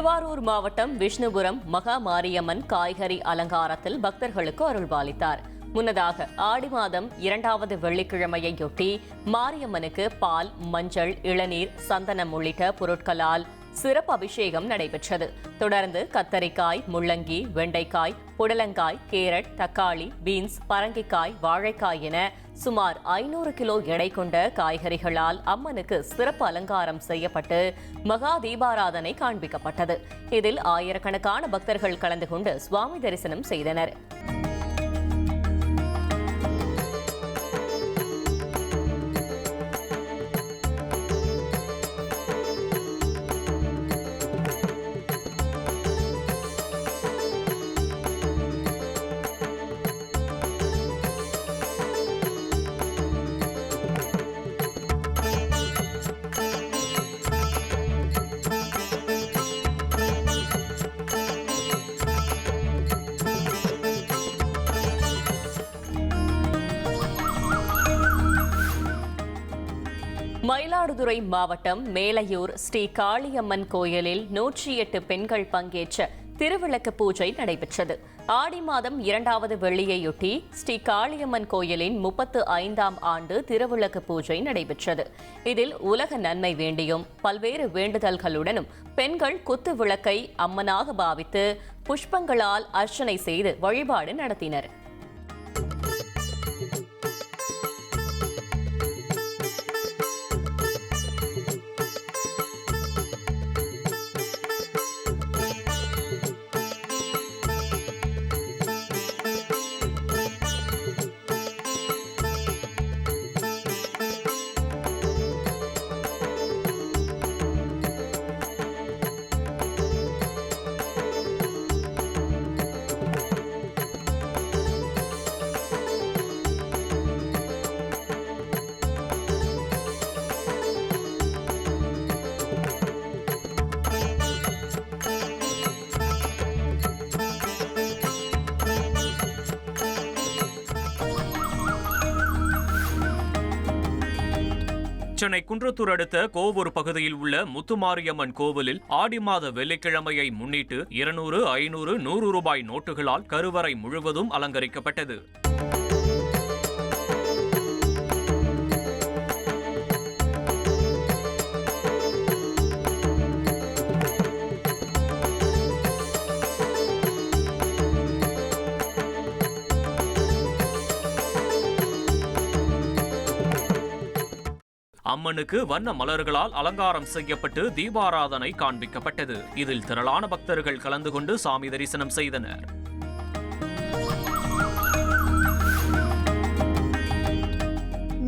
திருவாரூர் மாவட்டம் விஷ்ணுபுரம் மகா மாரியம்மன் காய்கறி அலங்காரத்தில் பக்தர்களுக்கு அருள்பாலித்தார். முன்னதாக ஆடி மாதம் 2வது வெள்ளிக்கிழமையொட்டி மாரியம்மனுக்கு பால், மஞ்சள், இளநீர், சந்தனம் உள்ளிட்ட பொருட்களால் சிறப்பு அபிஷேகம் நடைபெற்றது. தொடர்ந்து கத்தரிக்காய், முள்ளங்கி, வெண்டைக்காய், புடலங்காய், கேரட், தக்காளி, பீன்ஸ், பரங்கிக்காய், வாழைக்காய் என சுமார் 500 கிலோ எடை கொண்ட காய்கறிகளால் அம்மனுக்கு சிறப்பு அலங்காரம் செய்யப்பட்டு மகா தீபாராதனை காண்பிக்கப்பட்டது. இதில் ஆயிரக்கணக்கான பக்தர்கள் கலந்து கொண்டு சுவாமி தரிசனம் செய்தனர். மயிலாடுதுறை மாவட்டம் மேலையூர் ஸ்ரீ காளியம்மன் கோயிலில் 108 பெண்கள் பங்கேற்ற திருவிளக்கு பூஜை நடைபெற்றது. ஆடி மாதம் 2வது வெள்ளியையொட்டி ஸ்ரீ காளியம்மன் கோயிலின் 35ஆம் ஆண்டு திருவிளக்கு பூஜை நடைபெற்றது. இதில் உலக நன்மை வேண்டியும் பல்வேறு வேண்டுதல்களுடனும் பெண்கள் குத்து விளக்கை அம்மனாக பாவித்து புஷ்பங்களால் அர்ச்சனை செய்து வழிபாடு நடத்தினர். சென்னை குன்றத்தூர் அடுத்த கோவூர் பகுதியில் உள்ள முத்துமாரியம்மன் கோவிலில் ஆடி மாத வெள்ளிக்கிழமையை முன்னிட்டு 200, 500, 100 ரூபாய் நோட்டுகளால் கருவறை முழுவதும் அலங்கரிக்கப்பட்டது. அம்மனுக்கு வண்ண மலர்களால் அலங்காரம் செய்யப்பட்டு தீபாராதனை காண்பிக்கப்பட்டது. இதில் திரளான பக்தர்கள் கலந்து கொண்டு சாமி தரிசனம் செய்தனர்.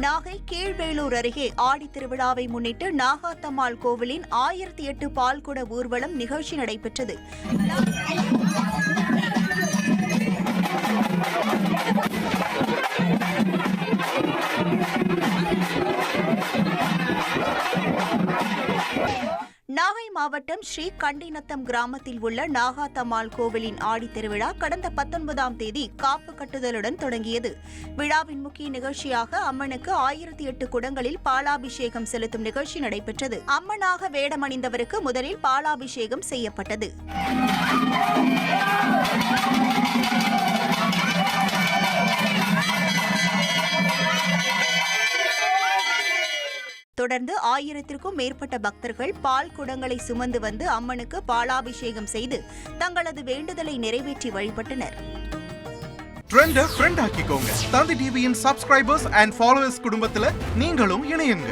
நாகை கீழ்வேளூர் அருகே ஆடி திருவிழாவை முன்னிட்டு நாகாத்தம்மாள் கோவிலின் 1008 பால்குட ஊர்வலம் நிகழ்ச்சி நடைபெற்றது. நாகை மாவட்டம் ஸ்ரீ கண்டிநத்தம் கிராமத்தில் உள்ள நாகாத்தம்மாள் கோவிலின் ஆடி திருவிழா கடந்த 19ஆம் தேதி காப்பு கட்டுதலுடன் தொடங்கியது. விழாவின் முக்கிய நிகழ்ச்சியாக அம்மனுக்கு 1008 குடங்களில் பாலாபிஷேகம் செலுத்தும் நிகழ்ச்சி நடைபெற்றது. அம்மனாக வேடமணிந்தவருக்கு முதலில் பாலாபிஷேகம் செய்யப்பட்டது. தொடர்ந்து 1000த்திற்கும் மேற்பட்ட பக்தர்கள் பால் குடங்களை சுமந்து வந்து அம்மனுக்கு பாலாபிஷேகம் செய்து தங்களது வேண்டுதலை நிறைவேற்றி வழிபட்டனர். ட்ரெண்ட ஃப்ரெண்ட் ஆக்கிக்கோங்க. தந்தி டிவியின் சப்ஸ்கிரைபர்ஸ் அண்ட் ஃபாலோவர்ஸ் குடும்பத்துல நீங்களும் இணையுங்க.